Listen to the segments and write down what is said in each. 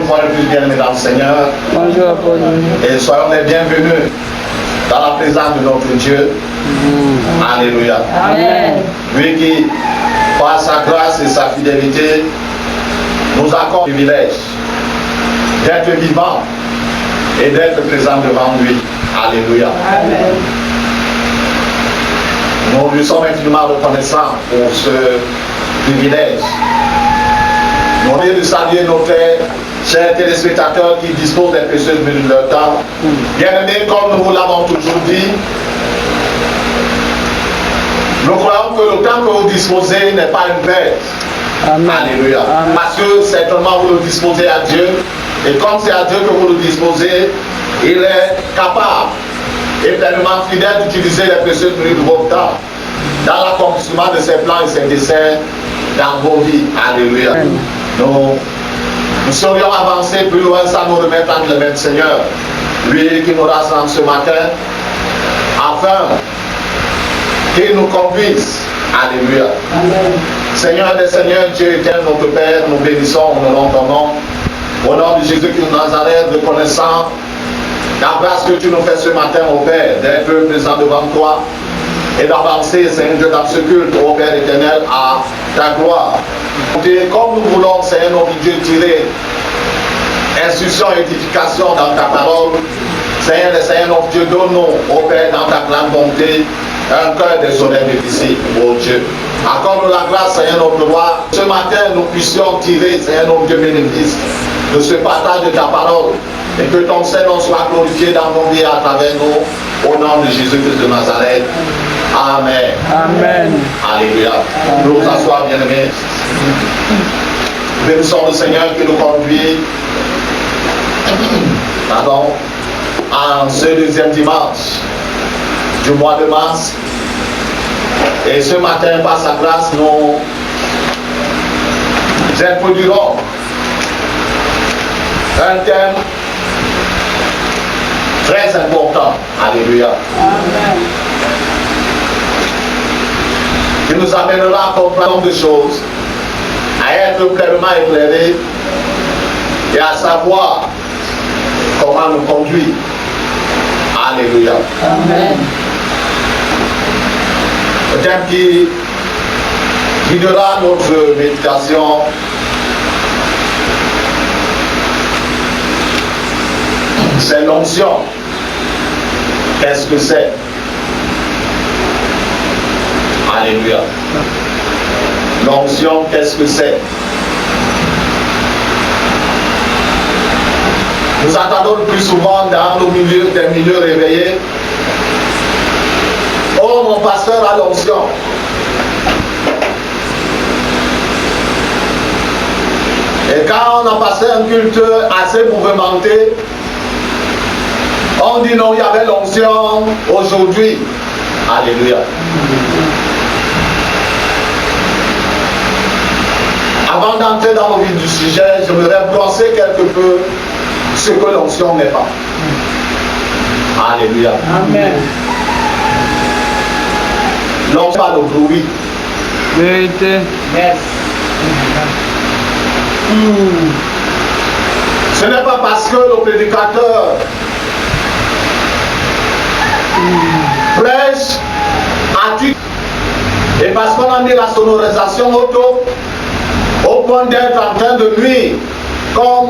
une fois de plus, bien-aimés dans le Seigneur. Bonjour, Apôtre. Et soyons les bienvenus dans la présence de notre Dieu. Alléluia. Amen. Lui qui, par sa grâce et sa fidélité, nous accorde le privilège d'être vivants et d'être présents devant lui. Alléluia. Amen. Nous lui sommes infiniment reconnaissants pour ce privilège. Nous voulons saluer nos frères, chers téléspectateurs qui disposent des précieuses minutes de leur temps. Bien-aimés, comme nous vous l'avons toujours dit, nous croyons que le temps que vous disposez n'est pas une perte. Amen. Alléluia. Amen. Parce que certainement vous le disposez à Dieu. Et comme c'est à Dieu que vous le disposez, il est capable et pleinement fidèle d'utiliser les précieuses minutes de votre temps dans l'accomplissement de ses plans et ses desseins dans vos vies. Alléluia. Amen. Nous serions avancés plus loin sans nous remettre entre les mains du Seigneur. Lui qui nous rassemble ce matin, afin qu'il nous conduise. Alléluia. Amen. Seigneur des Seigneurs, Dieu éternel, notre Père, nous bénissons, nous honorons ton nom. Au nom de Jésus-Christ de Nazareth, reconnaissant la grâce que tu nous fais ce matin, au Père, d'être présent devant toi et d'avancer, Seigneur Dieu, dans ce culte, au Père éternel, à ta gloire. Et comme nous voulons, Seigneur notre Dieu, tirer instruction et édification dans ta parole, Seigneur notre Dieu, donne-nous, au Père, dans ta grande bonté, un cœur déshonnête et difficile, ô Dieu. Accorde-nous la grâce, Seigneur notre roi. Ce matin, nous puissions tirer, Seigneur notre Dieu bénéfice, de ce partage de ta parole. Et que ton Seigneur soit glorifié dans nos vies à travers nous. Au nom de Jésus-Christ de Nazareth. Amen. Amen. Alléluia. Nous nous asseoir, bien-aimés. Bénissons le Seigneur qui nous conduit. Pardon. En ce deuxième dimanche du mois de mars. Et ce matin, par sa grâce, nous introduirons un thème très important. Alléluia. Amen. Qui nous amènera à comprendre de choses, à être pleinement éclairés et à savoir comment nous conduire. Alléluia. Amen. Le thème qui guidera notre méditation, c'est l'onction. Qu'est-ce que c'est? Alléluia. L'onction, qu'est-ce que c'est? Nous entendons le plus souvent dans nos milieux, des milieux réveillés. Oh, mon pasteur a l'onction. Et quand on a passé un culte assez mouvementé, on dit non, il y avait l'onction aujourd'hui. Alléluia. Avant d'entrer dans le vif du sujet, j'aimerais brosser quelque peu ce que l'onction n'est pas. Alléluia. Amen. L'onction pas le bruit. Vérité. Yes. Ce n'est pas parce que le prédicateur prêche à titre et parce qu'on a mis la sonorisation auto au point d'être en train de nuire, comme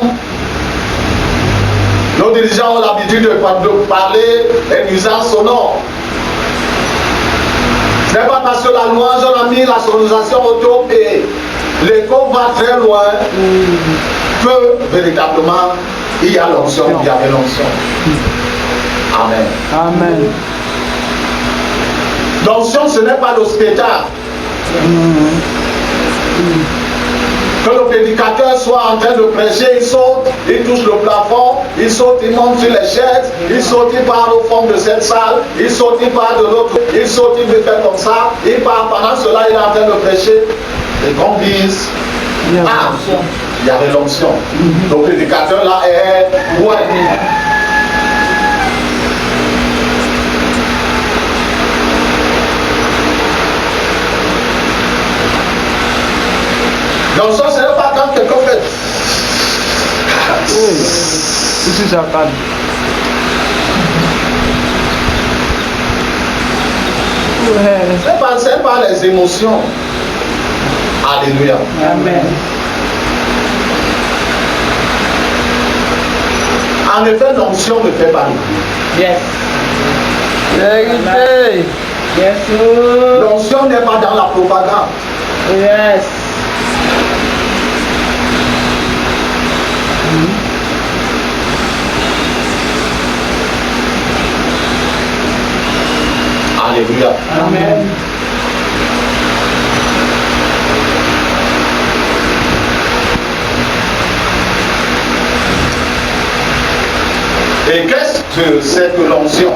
nos dirigeants ont l'habitude de parler des nuisances sonores. Ce n'est pas parce que la louange, on a mis la sonorisation auto et l'écho va très loin que véritablement il y a l'onction, il y avait l'onction. Amen. Amen. L'onction, ce n'est pas le spectacle. Que le prédicateur soit en train de prêcher, il saute, il touche le plafond, il saute, il monte sur les chaises, il saute, il part au fond de cette salle, il saute, il part de l'autre, il saute, il veut faire comme ça, il part, pendant cela, il est en train de prêcher. Et qu'on dise, ah, il y avait l'onction. Le prédicateur là est ouais. Donc ça, ce n'est pas quand quelqu'un fait. Isi Satan. C'est pas les émotions. Alléluia. Amen. En effet, l'onction ne fait pas le Yes. Vérité. Yes. Lord. L'onction n'est pas dans la propagande. Yes. Alléluia. Amen. Et qu'est-ce que c'est que l'onction?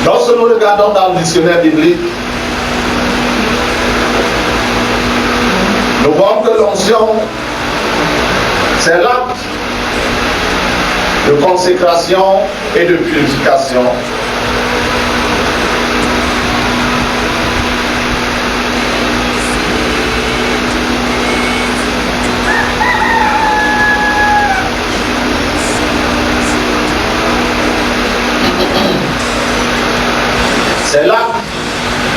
Lorsque nous regardons dans le dictionnaire biblique, nous voyons que l'onction, c'est l'acte de consécration et de purification. C'est l'acte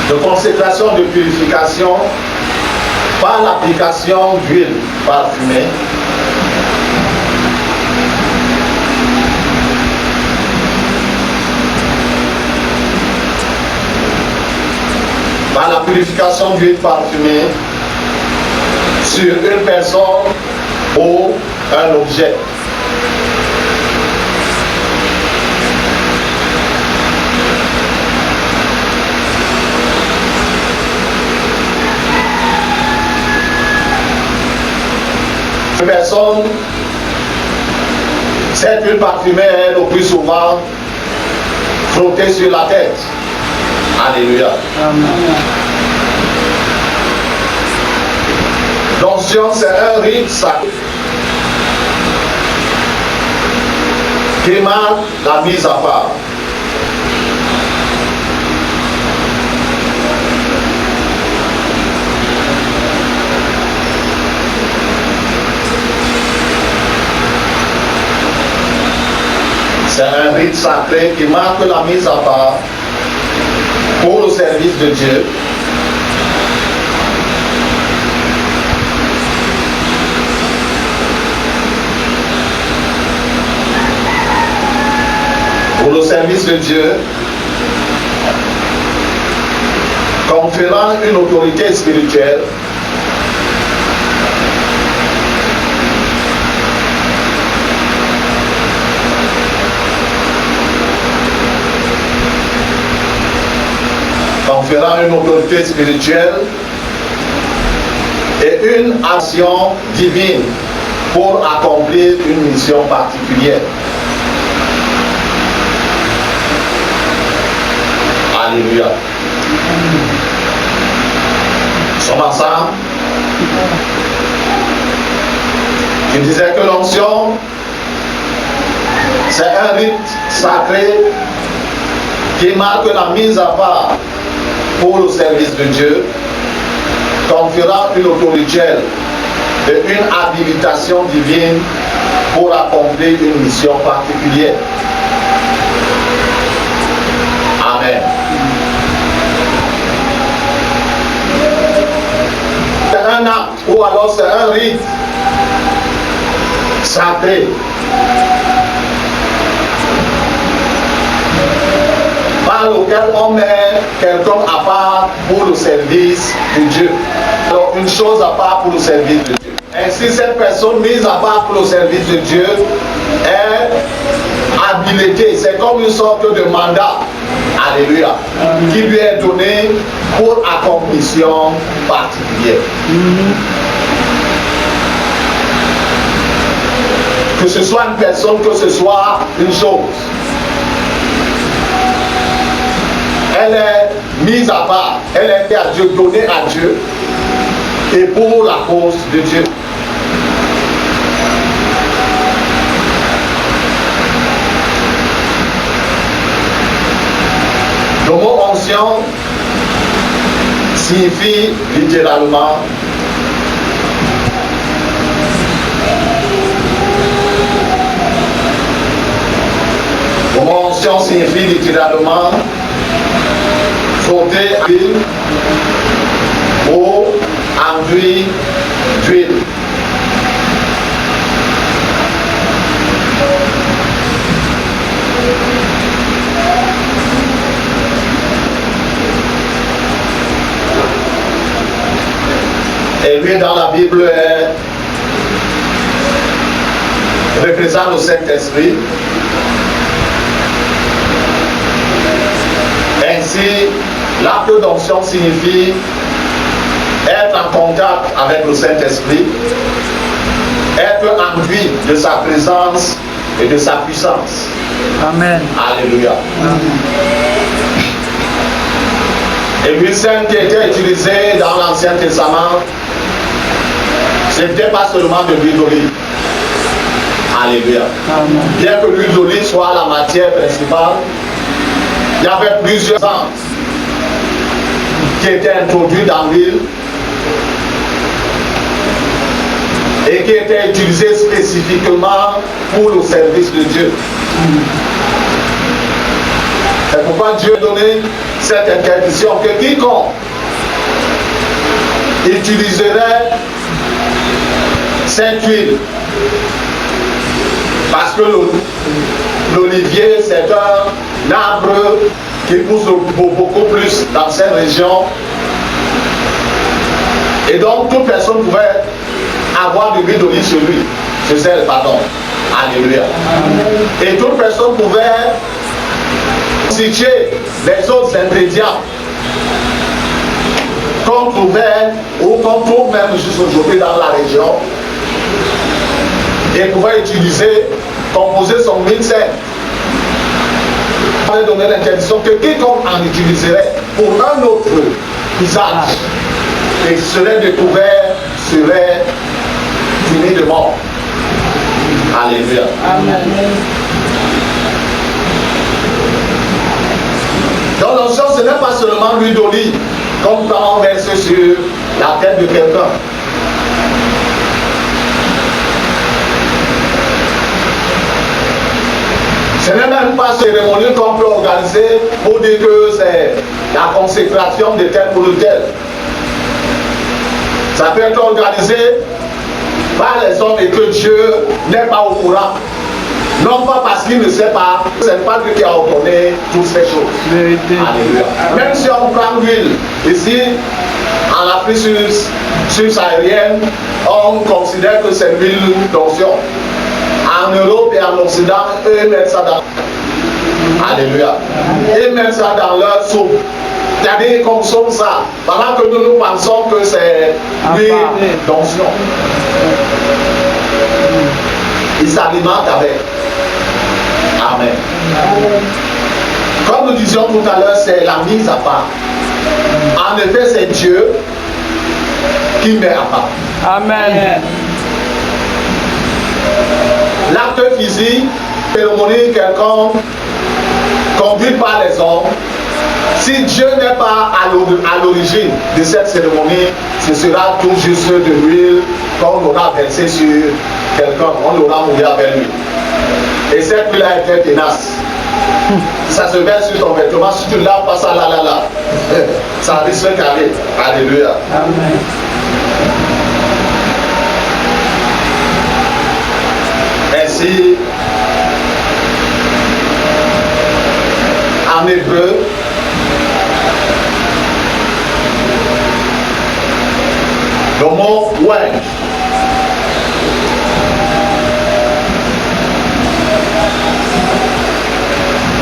de consécration, de purification par l'application d'huile parfumée par la purification d'huile parfumée sur une personne ou un objet. Une personne, cette huile parfumée est le plus souvent frottée sur la tête. Alléluia. Amen. L'onction, c'est un rite sacré qui marque la mise à part. C'est un rite sacré qui marque la mise à part pour le service de Dieu. Pour le service de Dieu, conférant une autorité spirituelle et une action divine pour accomplir une mission particulière. Alléluia. Nous sommes ensemble. Je disais que l'onction, c'est un rite sacré qui marque la mise à part pour le service de Dieu, conférant une autorité et une habilitation divine pour accomplir une mission particulière. Amen. C'est un acte ou alors c'est un rite sacré par lequel on met quelqu'un à part pour le service de Dieu. Alors une chose à part pour le service de Dieu. Ainsi cette personne mise à part pour le service de Dieu est habilitée. C'est comme une sorte de mandat. Alléluia. Qui lui est donné pour accomplissement particulière. Que ce soit une personne, que ce soit une chose. Elle est mise à part, elle est à Dieu, donnée à Dieu et pour la cause de Dieu. Le mot onction signifie littéralement onction signifie littéralement frotter d'huile ou enduit d'huile. Et lui dans la Bible représente le Saint-Esprit. Ainsi, l'acte d'onction signifie être en contact avec le Saint-Esprit, être enduit de sa présence et de sa puissance. Amen. Alléluia. Et l'huile sainte qui était utilisée dans l'Ancien Testament, ce n'était pas seulement de l'huile d'olive. Alléluia. Amen. Bien que l'huile d'olive soit la matière principale, il y avait plusieurs essences qui étaient introduites dans l'huile et qui étaient utilisées spécifiquement pour le service de Dieu. C'est pourquoi Dieu a donné cette interdiction que quiconque utiliserait cette huile, parce que l'olivier c'est un arbre qui pousse beaucoup plus dans cette région, et donc toute personne pouvait avoir de l'huile d'olive chez lui, chez elle, pardon. Alléluia. Et toute personne pouvait situer les autres ingrédients qu'on trouvait ou qu'on trouve même juste aujourd'hui dans la région, et pouvait utiliser, composer son huile sainte. On avait donné l'interdiction que quiconque en utiliserait pour un autre usage et serait découvert, serait fini de mort. Alléluia. Amen. Donc l'onction, ce n'est pas seulement l'huile d'olive, comme quand on verse sur la tête de quelqu'un. Ce n'est même pas une cérémonie qu'on peut organiser pour dire que c'est la consécration de tel ou de tel. Ça peut être organisé par les hommes et que Dieu n'est pas au courant. Non pas parce qu'il ne sait pas, c'est pas lui qui a ordonné toutes ces choses. Vérité. Alléluia. Même si on prend l'huile ici, en Afrique subsaharienne, on considère que c'est l'huile d'onction. En Europe et en Occident, eux ils mettent ça dans. Alléluia. Ils mettent ça dans leur soupe. C'est-à-dire qu'ils consomment ça. Pendant que nous pensons que c'est l'huile d'onction. Ils s'alimentent avec. Amen. Comme nous disions tout à l'heure, c'est la mise à part. En effet, c'est Dieu qui met à part. Amen. L'acte physique, cérémonie quelconque, conduite par les hommes, si Dieu n'est pas à l'origine de cette cérémonie, ce sera tout juste de l'huile qu'on aura versé sur quelqu'un, on l'aura mouillé avec lui. Et cette huile a été tenace. Ça se verse sur ton vêtement, si tu ne laves pas ça là, ça risque de caler. Alléluia. Amen. Ainsi, en hébreu, le mot ouange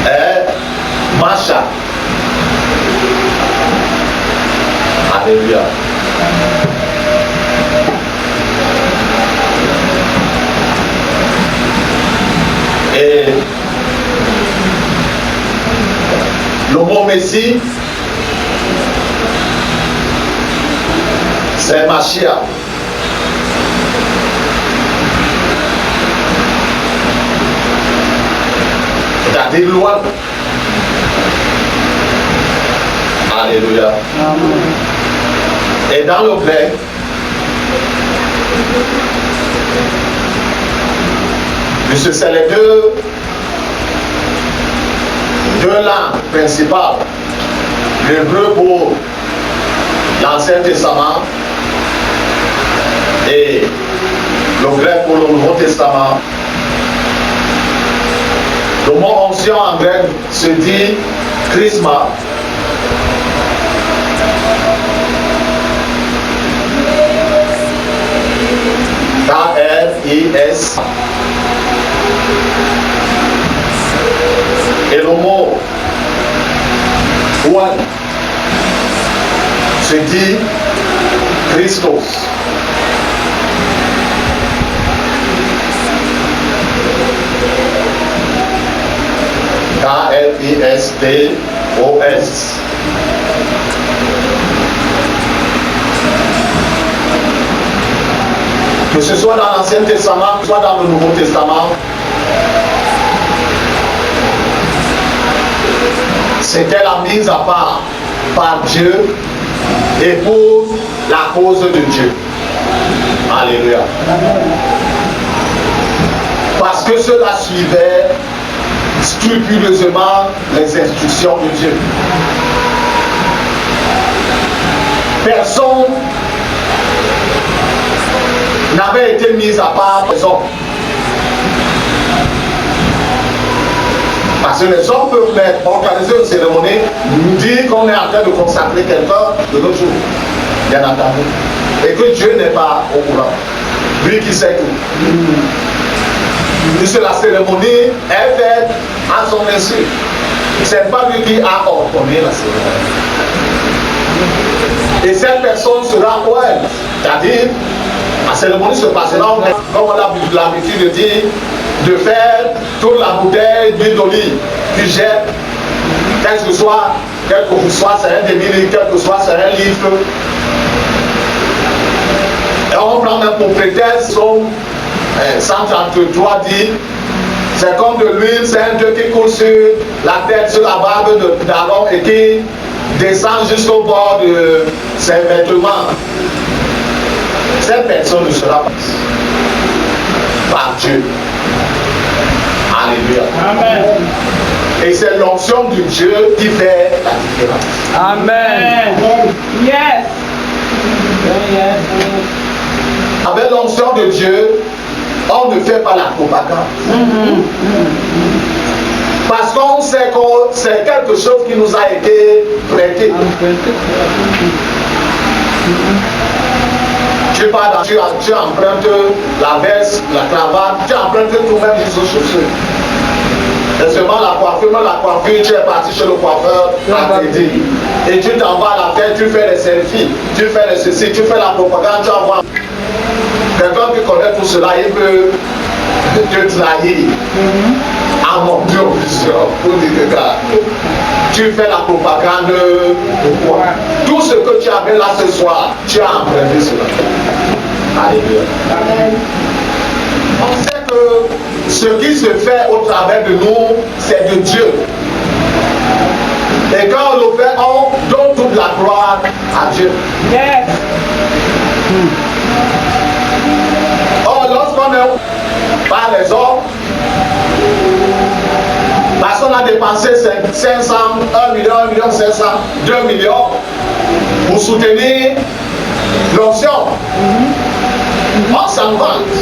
est macha. Alléluia. Et le mot Messie, c'est Mashiach. C'est-à-dire loin. Alléluia. Amen. Et dans le grec, puisque c'est les deux langues principales, l'hébreu pour l'Ancien Testament et le grec pour le Nouveau Testament. Le mot onction en grec se dit chrisma. K-R-I-S. Et le mot one se dit Christos. K-R-I-S-T-O-S. Que ce soit dans l'Ancien Testament, soit dans le Nouveau Testament, c'était la mise à part par Dieu et pour la cause de Dieu. Alléluia. Parce que cela suivait scrupuleusement les instructions de Dieu. Personne n'avait été mis à part par les hommes. Parce que les hommes peuvent organiser une cérémonie, nous dire qu'on est en train de consacrer quelqu'un de notre jour, bien entendu. Et que Dieu n'est pas au courant. Lui qui sait tout. Puisque la cérémonie est faite à son insu. Ce n'est pas lui qui a ordonné la cérémonie. Et cette personne sera poète. C'est-à-dire, la cérémonie se passera, comme on a l'habitude de dire, de faire toute la bouteille d'huile d'olive, tu jettes, quel que soit c'est un demi-litre, quel que soit c'est un litre. Et on prend même pour prétexte, son 133 dit, c'est comme de l'huile, c'est un Dieu qui coule sur la tête, sur la barbe d'Aaron et qui descend jusqu'au bord de ses vêtements. Cette personne ne sera pas par Dieu. Alléluia. Amen. Et c'est l'onction de Dieu qui fait la différence. Amen. Yes. Avec l'onction de Dieu, on ne fait pas la propagande. Parce qu'on sait que c'est quelque chose qui nous a été prêté. Tu empruntes la veste, la cravate, tu empruntes tout même jusqu'aux chaussures. Et seulement la coiffure, tu es parti chez le coiffeur à crédit. Et tu t'en vas à la fête, tu fais les selfies, tu fais les ceci, tu fais la propagande, tu envoies. Quelqu'un qui connaît tout cela, il peut te trahir. À mon Dieu, pour dire que tu fais la propagande pourquoi? Tout ce que tu avais là ce soir, tu as emprunté cela. Alléluia. On sait que ce qui se fait au travers de nous, c'est de Dieu. Et quand on le fait, on donne toute la gloire à Dieu. Yes. Or, lorsqu'on est par les hommes, parce qu'on a dépensé 500, 1 million, 1 million 500, 2 millions pour soutenir l'onction. On s'en vante.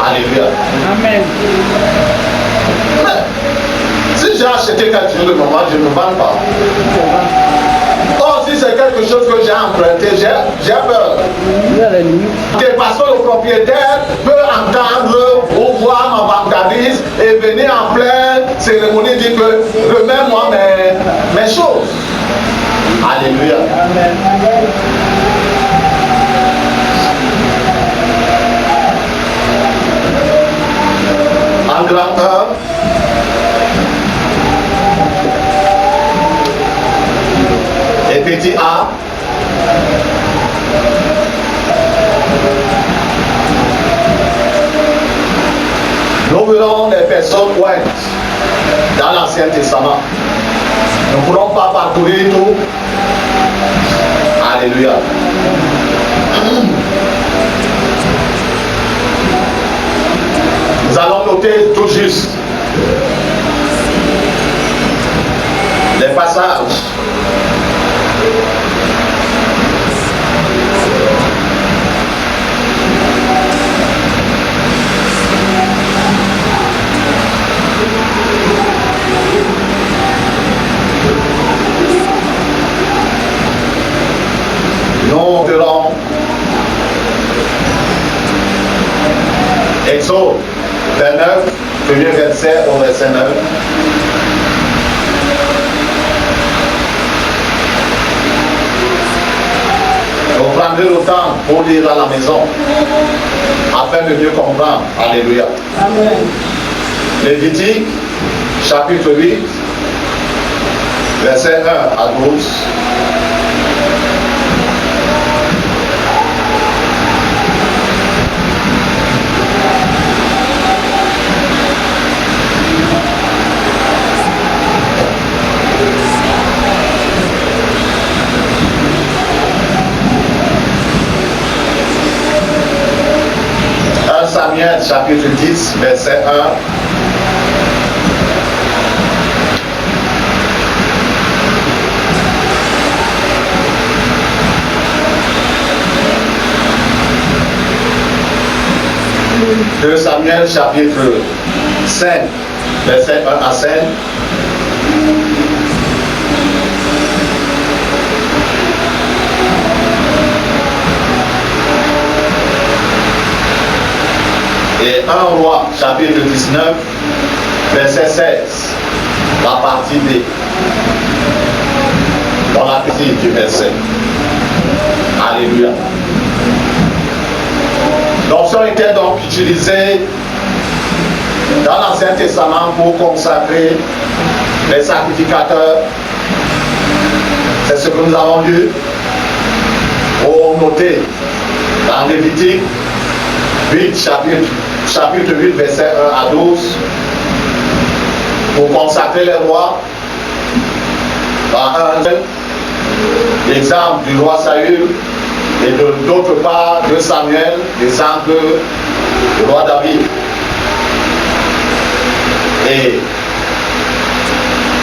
Alléluia. Amen. Mais, si j'ai acheté quelque chose de moment, je ne me vends pas. Or, si c'est quelque chose que j'ai emprunté, j'ai peur. Parce que le propriétaire peut entendre ou voir ma vantardise et venir en pleine cérémonie dire que remets-moi mes choses. Alléluia. Amen. En grand 1 et petit a. Nous verrons les personnes pointes dans l'Ancien Testament. Nous ne pourrons pas parcourir tout. Alléluia. Nous allons noter tout juste les passages. Nous verrons Exode 29, premier verset au verset 9. Vous prendrez le temps pour lire à la maison afin de mieux comprendre. Alléluia. Amen. Lévitique, chapitre 8, verset 1 à 12. Samuel chapitre 10 verset 1. De Samuel chapitre 5 verset 1 à 5. Et 1 Roi, chapitre 19, verset 16, la partie B. Dans la partie du verset. Alléluia. L'option était donc utilisée dans l'Ancien Testament pour consacrer les sacrificateurs. C'est ce que nous avons lu pour noter dans Lévitique 8, chapitre 8, verset 1 à 12, pour consacrer les rois. Dans l'exemple du roi Saül et d'autre part de Samuel, l'exemple du roi David. Et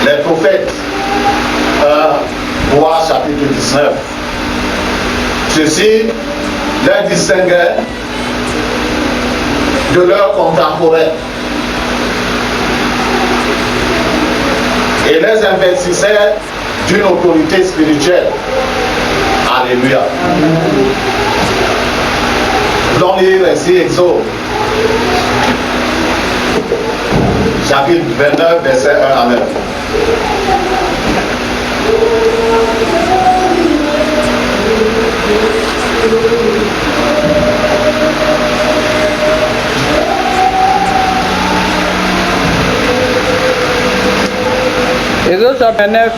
les prophètes, 1 roi chapitre 19. Ceci les distinguait de leurs contemporains et les investissait d'une autorité spirituelle. Alléluia. Nous allons lire ici Exode chapitre 29 verset 1 à 9. Exode chapitre 9,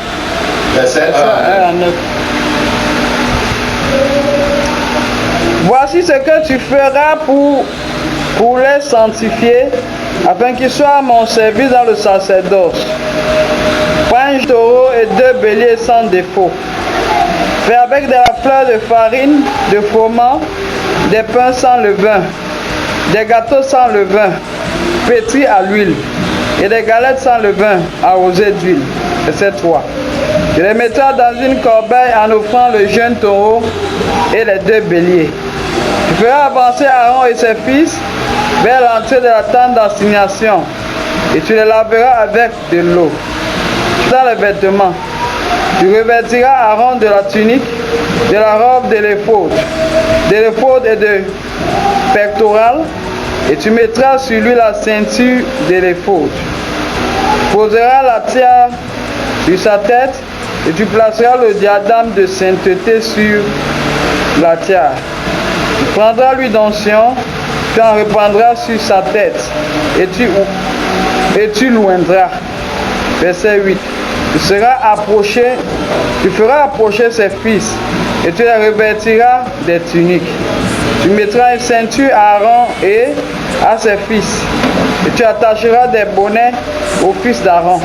Verset 1 1 à 9. Voici ce que tu feras pour les sanctifier, afin qu'ils soient à mon service dans le sacerdoce. Prends un taureau et 2 béliers sans défaut. Fais avec de la fleur de farine, de froment, des pains sans levain, des gâteaux sans levain, pétris à l'huile, et des galettes sans levain, arrosées d'huile. Verset 3. Tu les mettras dans une corbeille en offrant le jeune taureau et les 2 béliers. Tu feras avancer Aaron et ses fils vers l'entrée de la tente d'assignation, et tu les laveras avec de l'eau. Dans les vêtements, tu revêtiras Aaron de la tunique, de la robe de l'éphod et de pectoral, et tu mettras sur lui la ceinture de l'éphod. Tu poseras la tiare sur sa tête, et tu placeras le diadème de sainteté sur la tiare. Tu prendras l'huile d'onction, tu en répandras sur sa tête, et tu l'oindras. Verset 8. Tu feras approcher ses fils, et tu les revêtiras des tuniques. Tu mettras une ceinture à Aaron et à ses fils, et tu attacheras des bonnets aux fils d'Aaron.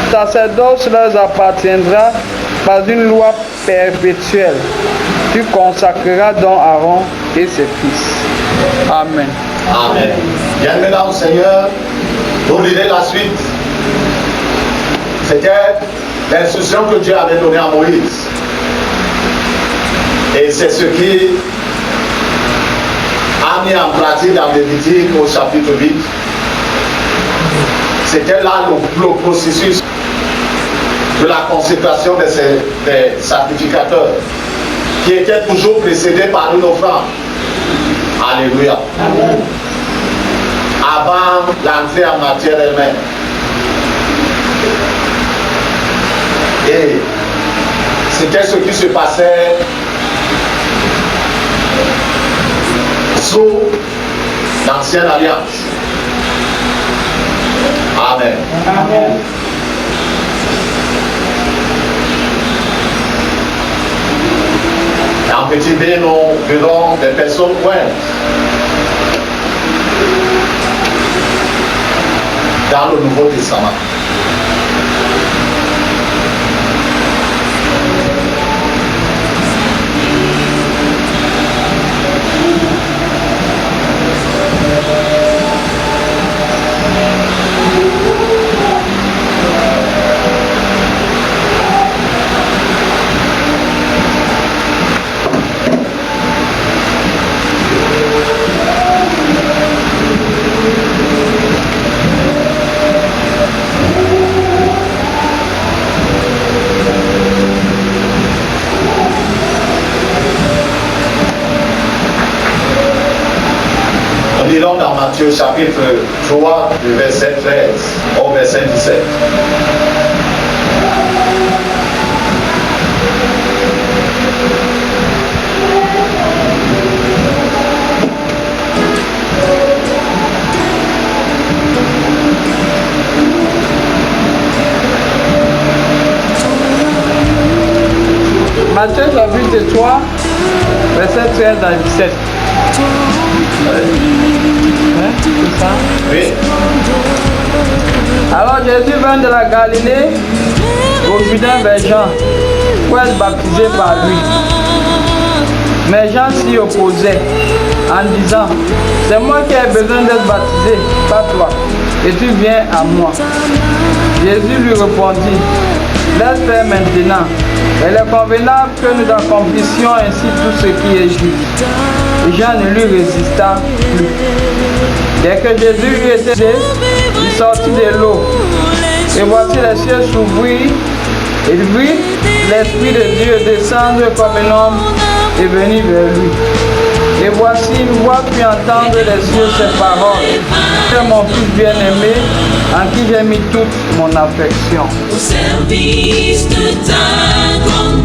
Le sacerdoce leur appartiendra par une loi perpétuelle. Tu consacreras donc Aaron et ses fils. Amen. Amen. Bien maintenant, Seigneur, vous lisez la suite. C'était l'instruction que Dieu avait donnée à Moïse. Et c'est ce qui a mis en pratique dans Lévitique au chapitre 8. C'était là le processus de la consécration des sacrificateurs, qui était toujours précédé par une offrande. Alléluia. Amen. Avant l'entrée en matière elle-même. Et c'était ce qui se passait sous l'ancienne alliance. Amen. Amen. En petit B, nous verrons des personnes pointes dans le Nouveau Testament. Nous lirons dans Matthieu chapitre 3, du verset 13 au verset 17. Matthieu chapitre 3, verset 13 à 17. C'est ça? Oui. Alors Jésus vint de la Galilée au Jourdain vers Jean pour être baptisé par lui. Mais Jean s'y opposait en disant: c'est moi qui ai besoin d'être baptisé, pas toi, et tu viens à moi. Jésus lui répondit: laisse faire maintenant. Il est convenable que nous accomplissions ainsi tout ce qui est juste. Et Jean ne lui résista plus. Dès que Jésus lui était dit, il sortit de l'eau. Et voici les cieux s'ouvrir. Il vit l'Esprit de Dieu descendre comme un homme et venir vers lui. Et voici une voix puis entendre des cieux ces paroles: c'est mon fils bien-aimé, en qui j'ai mis toute mon affection. O serviço da